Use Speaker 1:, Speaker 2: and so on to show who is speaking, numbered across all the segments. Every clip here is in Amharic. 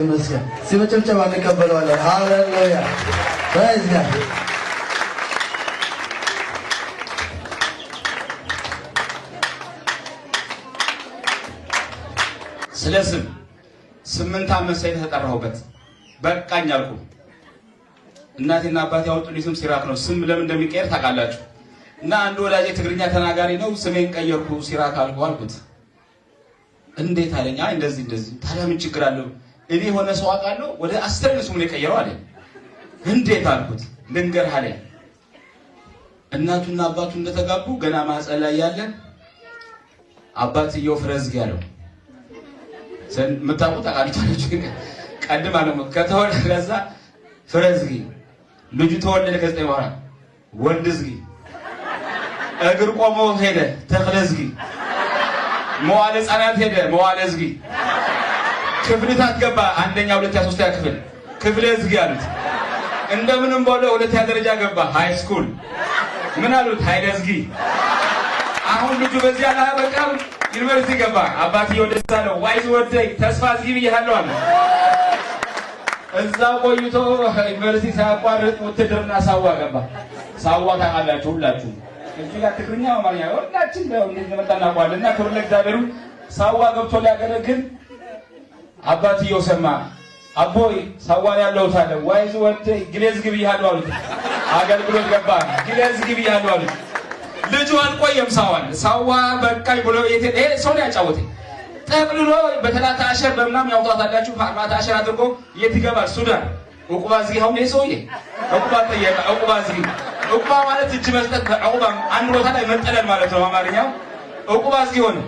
Speaker 1: ይመስገን ሲመጨብጨባ እንቀበለዋለን። ሃሌሉያ praise God።
Speaker 2: ስለዚህ 8 ዓመት ተጠራሁበት በቃኝ አልኩ። እናቴና አባቴ ያወጡልኝ ስም ሲራክ ነው። ስም ለምን እንደሚቀየር ታውቃላችሁ? እና አንድ ወዳጄ ትግርኛ ተናጋሪ ነው። ስሜን ቀየርኩ ሲራክ አልኩት። እንዴት አለኝ። አይ እንደዚህ ታዲያ ምን ችግር አለው? እኔ ሆነ ሰው አውቃለሁ ወደ 10 ስሙን የቀየረው አለኝ። እንዴት አልኩት። ልንገርህ አለኝ። እናቱና አባቱ እንደተጋቡ ገና ማህፀን ላይ ያለ አባትየው ፍረዝግ ያለው ምታውቁት አቃሪታለች ቀድማ ነው ከተወለደ ከዛ ፍረዝጊ ልጁ ተወለደ። ከዘጠኝ ወራ ወንድዝጊ እግር ቆሞ ሄደ ተክለዝጊ መዋለ ህፃናት ሄደ መዋለዝጊ ክፍልታት ገባ አንደኛ ሁለተኛ ሶስተኛ ክፍል ዝጊ አሉት። እንደምንም በኋላ ሁለተኛ ደረጃ ገባ ሃይ ስኩል ምን አሉት ሃይለዝጊ። አሁን ልጁ በዚያ ላይ በቃ ዩኒቨርሲቲ ገባ። አባትየው ደስ አለው። ዋይዝ ወደይ ተስፋ ዝጊ ብያለሁ አለ። እዛው ቆይቶ ዩኒቨርሲቲ ሳያቋርጥ ውትድርና ሳዋ ገባ። ሳዋ ታውቃላችሁ ሁላችሁ እዚህ ጋር ትግርኛ አማርኛ ሁላችን ነው እንደመጣናቋልና ክብር ለእግዚአብሔር። ሳዋ ገብቶ ሊያገለግል አባትየው ሰማ። አቦይ ሳዋ ያለው ታለ ዋይዝ ወደይ ግሌዝ ግብ ይያሉ አሉት። አገልግሎት ገባ። ግሌዝ ግብ ይያሉ አሉት። ልጁ አልቆየም ሳዋ በቃይ ብሎ ይሄ ሰው ነው ያጫወተኝ። ጠቅልሎ በተላታ አሸር በመናም ያውጣታላችሁ ፋርማታ አሸር አድርጎ የት ይገባል? ሱዳን ኡቁባ ዝጊ። አሁን ይሄ ኡቁባ ጠየቀ። ኡቁባ ዝጊ ኡቁባ ማለት እጅ መስጠት ኡቁባ አንድ ቦታ ላይ መጠለል ማለት ነው አማርኛው። ኡቁባ ዝጊ ሆነ።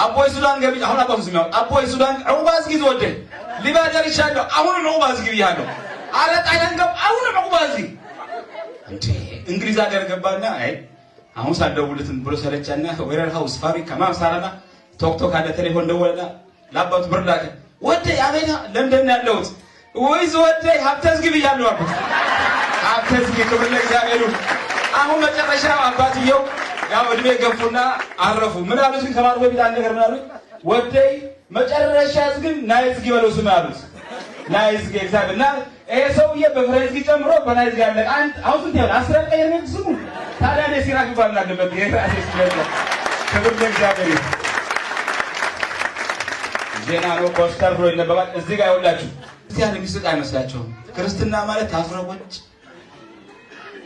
Speaker 2: አቦይ ሱዳን ገቢ አሁን አባቱ ዝም ያው አቦይ ሱዳን ኡቁባ ዝጊ ወደ ሊባደር ይሻለው አሁን ኡቁባ ዝጊ ብያለሁ። አለ ጣሊያን ገብ አሁን ኡቁባ ዝጊ እንዴ እንግሊዝ ሀገር ገባና አይ አሁን ሳደውልትን ብሎ ሰለቻና ወረር ሃውስ ፋብሪካ ማምሳራና ቶክቶክ አለ ቴሌፎን ደወለና ለአባቱ ብር ላከ። ወደ አሜሪካ ለንደን ያለሁት ወይስ ወደ ሀብተዝጊ ብያለሁ አልኩት። ሀብተዝጊ ክብር ለእግዚአብሔር። አሁን መጨረሻ አባትየው ያው እድሜ ገፉና አረፉ። ምን አሉት? ከማር በፊት አንድ ነገር ምን አሉት? ወደ መጨረሻ ግን ናይዝጊ በለው ስም አሉት። ናይዝጊ እግዚአብሔርና ይሄ ሰውዬ በፍሬዝጊ ጨምሮ በናይዝጊ ያለ አንድ አሁን ስንት ይሆን 10 ቀን ነው ስሙ። ታዲያ ነው ሲራክ ይባል አለበት። ይሄ ራሴ ስለዚህ ክብር ለእግዚአብሔር። ዜና ነው ኮስተር ብሎ ይነበባል። እዚህ ጋር ይኸውላችሁ እዚህ ያለ ሚስጥር አይመስላችሁም? ክርስትና ማለት ታፍረቆች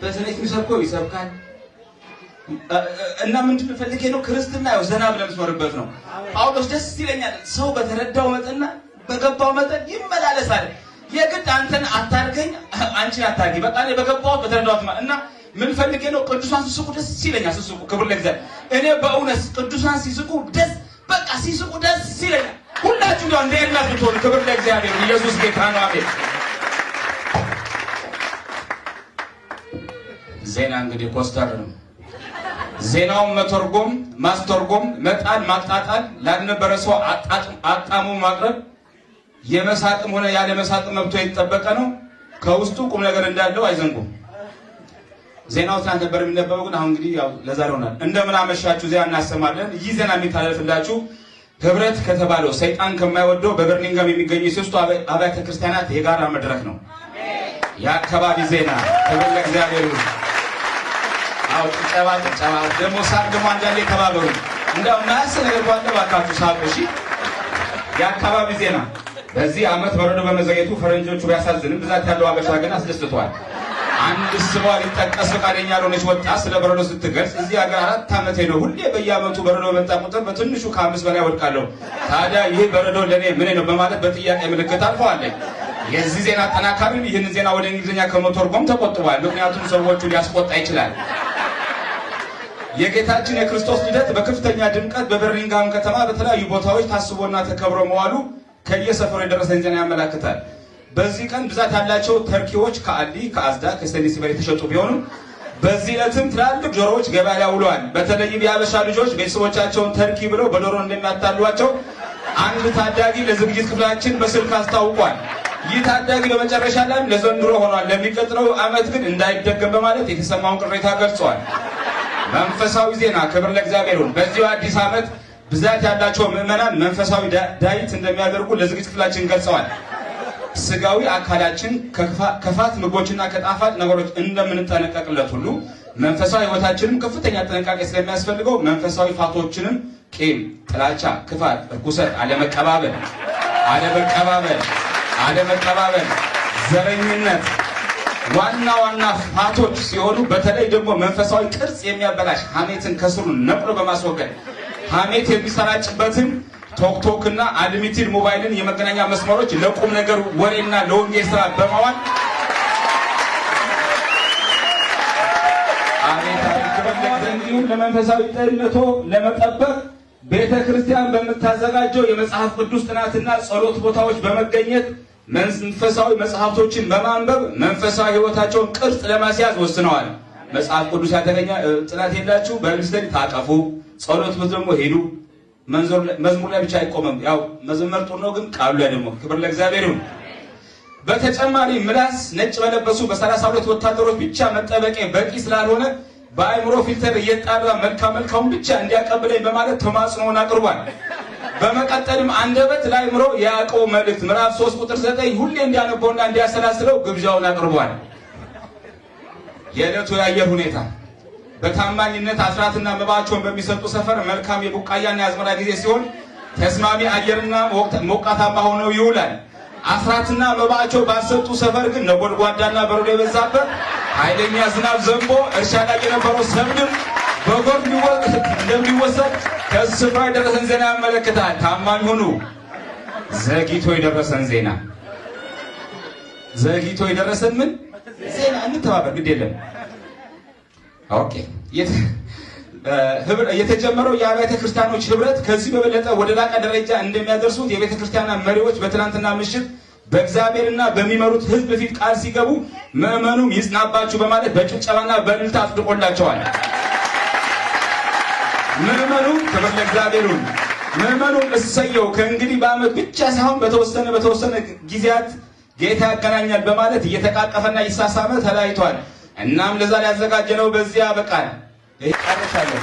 Speaker 2: በሰኔት ሚሰብኮ ይሰብካል እና ምንድነው ፈልጌ ነው ክርስትና ያው ዘና ብለን መስመርበት ነው። ጳውሎስ ደስ ይለኛል ሰው በተረዳው መጠንና በገባው መጠን ይመላለሳል። የግድ አንተን አታርገኝ አንቺን አታርጊ በቃ እኔ በገባው በተረዳው እና ምን ፈልጌ ነው ቅዱሳን ሲስቁ ደስ ይለኛል። ሲስቁ ክብር ለእግዚአብሔር። እኔ በእውነት ቅዱሳን ሲስቁ ደስ በቃ ሲስቁ ደስ ይለኛል። ሁላችሁ ነው እንደ እናት ብትሆኑ ክብር ለእግዚአብሔር። ኢየሱስ ጌታ ነው። አሜን። ዜና እንግዲህ ኮስተር ነው። ዜናውን መተርጎም ማስተርጎም መጣል ማጣጣል ላልነበረ ሰው አጣሙ ማቅረብ የመሳቅም ሆነ ያለ መሳቅ መብቶ የተጠበቀ ነው። ከውስጡ ቁም ነገር እንዳለው አይዘንጉም። ዜናው ትናንት ነበር የሚነበበው ግን አሁን እንግዲህ ያው ለዛሬ ሆናል። እንደምን አመሻችሁ ዜና እናሰማለን። ይህ ዜና የሚታለፍላችሁ ህብረት ከተባለው ሰይጣን ከማይወደው በበርሚንግሃም የሚገኙ ሶስቱ አብያተ ክርስቲያናት የጋራ መድረክ ነው። የአካባቢ ዜና ክብር ለእግዚአብሔር ይሁን። አው ጨባ ደግሞ ሳቅ ደግሞ አንዳንዴ ተባበሩ እንደው ናስ ነገር ባለ ባካችሁ ሳቁ እሺ። የአካባቢ ዜና በዚህ ዓመት በረዶ በመዘግየቱ ፈረንጆቹ ቢያሳዝንም ብዛት ያለው አበሻ ግን አስደስቷል። አንድ ስሟ ሊጠቀስ ፈቃደኛ ያልሆነች ወጣት ስለ በረዶ ስትገልጽ እዚህ ሀገር 4 ዓመት ሄዶ ሁሌ በየዓመቱ በረዶ በመጣ ቁጥር በትንሹ ከ5 በላይ ወድቃለሁ። ታዲያ ይህ በረዶ ለኔ ምን ነው በማለት በጥያቄ ምልክት አልፈዋለች። የዚህ ዜና አጠናካሪም ይህን ዜና ወደ እንግሊዝኛ ከመተርጎም ተቆጥቧል። ምክንያቱም ሰዎቹ ሊያስቆጣ ይችላል። የጌታችን የክርስቶስ ልደት በከፍተኛ ድምቀት በበርሚንግሃም ከተማ በተለያዩ ቦታዎች ታስቦና ተከብሮ መዋሉ ከየሰፈሩ የደረሰን ዜና ያመለክታል። በዚህ ቀን ብዛት ያላቸው ተርኪዎች ከአሊ ከአዝዳ ከሰኒሲ በላይ ተሸጡ ቢሆንም በዚህ ዕለትም ትላልቅ ጆሮዎች ገበያ ላይ ውለዋል። በተለይም የአበሻ ልጆች ቤተሰቦቻቸውን ተርኪ ብለው በዶሮ እንደሚያታሏቸው አንድ ታዳጊ ለዝግጅት ክፍላችን በስልክ አስታውቋል። ይህ ታዳጊ በመጨረሻ ላይ ለዘንድሮ ሆኗል፣ ለሚቀጥለው ዓመት ግን እንዳይደገም በማለት የተሰማውን ቅሬታ ገልጿል። መንፈሳዊ ዜና ክብር ለእግዚአብሔር ይሁን። በዚሁ አዲስ ዓመት ብዛት ያላቸው ምዕመናን መንፈሳዊ ዳይት እንደሚያደርጉ ለዝግጅት ክፍላችን ገልጸዋል። ስጋዊ አካላችን ከፋት ምግቦችና ከጣፋጭ ነገሮች እንደምንጠነቀቅለት ሁሉ መንፈሳዊ ህይወታችንም ከፍተኛ ጥንቃቄ ስለሚያስፈልገው መንፈሳዊ ፋቶችንም ቂም፣ ጥላቻ፣ ክፋት፣ ርኩሰት፣ አለመቀባበል፣ ዘረኝነት ዋና ፋቶች ሲሆኑ በተለይ ደግሞ መንፈሳዊ ቅርጽ የሚያበላሽ ሐሜትን ከስሩ ነቅሎ በማስወገድ ሐሜት የሚሰራጭበትን ቶክቶክ እና አንሊሚትድ ሞባይልን የመገናኛ መስመሮች ለቁም ነገር ወሬና ለወንጌል ስራ በማዋል እንዲሁም ለመንፈሳዊ ጤንነቶ ለመጠበቅ ቤተክርስቲያን በምታዘጋጀው የመጽሐፍ ቅዱስ ጥናትና ጸሎት ቦታዎች በመገኘት መንፈሳዊ መጽሐፍቶችን በማንበብ መንፈሳዊ ህይወታቸውን ቅርጽ ለማስያዝ ወስነዋል። መጽሐፍ ቅዱስ ያተገኛ ጥናት የላችሁ በልስተን ታቀፉ፣ ጸሎት ቤት ደግሞ ሄዱ። መዝሙር ላይ ብቻ አይቆምም። ያው መዝመር ጥሩ ነው፣ ግን ቃሉ ላይ ደግሞ ክብር ለእግዚአብሔር ይሁን። በተጨማሪ ምላስ ነጭ በለበሱ በ32 ወታደሮች ብቻ መጠበቄ በቂ ስላልሆነ በአይምሮ ፊልተር እየጣራ መልካም ብቻ እንዲያቀብለኝ በማለት ተማጽኖን አቅርቧል። በመቀጠልም አንደበት ለአይምሮ የያዕቆብ መልእክት ምዕራፍ 3 ቁጥር 9 ሁሌ እንዲያነበውና እንዲያሰላስለው ግብዣውን አቅርቧል። የዕለቱ የአየር ሁኔታ በታማኝነት አስራትና መባቸውን በሚሰጡ ሰፈር መልካም የቡቃያና የአዝመራ ጊዜ ሲሆን ተስማሚ አየርና ሞቃታማ ሆነው ይውላል። አስራትና መባቸው ባሰጡ ሰፈር ግን ነጎድጓዳና በረዶ የበዛበት ኃይለኛ ዝናብ ዘንቦ እርሻ ላይ የነበረው ሰብልም በጎርፍ እንደሚወሰድ ከዚህ ስፍራ የደረሰን ዜና ያመለክታል። ታማኝ ሁኑ። ዘግይቶ የደረሰን ዜና ዜና እንተባበር፣ ግድ የለም። ኦኬ የተጀመረው የአብያተ ክርስቲያኖች ህብረት ከዚህ በበለጠ ወደ ላቀ ደረጃ እንደሚያደርሱት የቤተ ክርስቲያናት መሪዎች በትናንትና ምሽት በእግዚአብሔርና በሚመሩት ህዝብ ፊት ቃል ሲገቡ ምዕመኑም ይጽናባችሁ በማለት በጭብጨባና በእልልታ አጽድቆላቸዋል። ምዕመኑ ክብር ለእግዚአብሔር ይሁን። ምዕመኑ እሰየው ከእንግዲህ በዓመት ብቻ ሳይሆን በተወሰነ ጊዜያት ጌታ ያገናኛል በማለት እየተቃቀፈና ይሳሳመ ተለያይቷል። እናም ለዛሬ ያዘጋጀነው በዚያ በቃል ይቀርሻለሁ።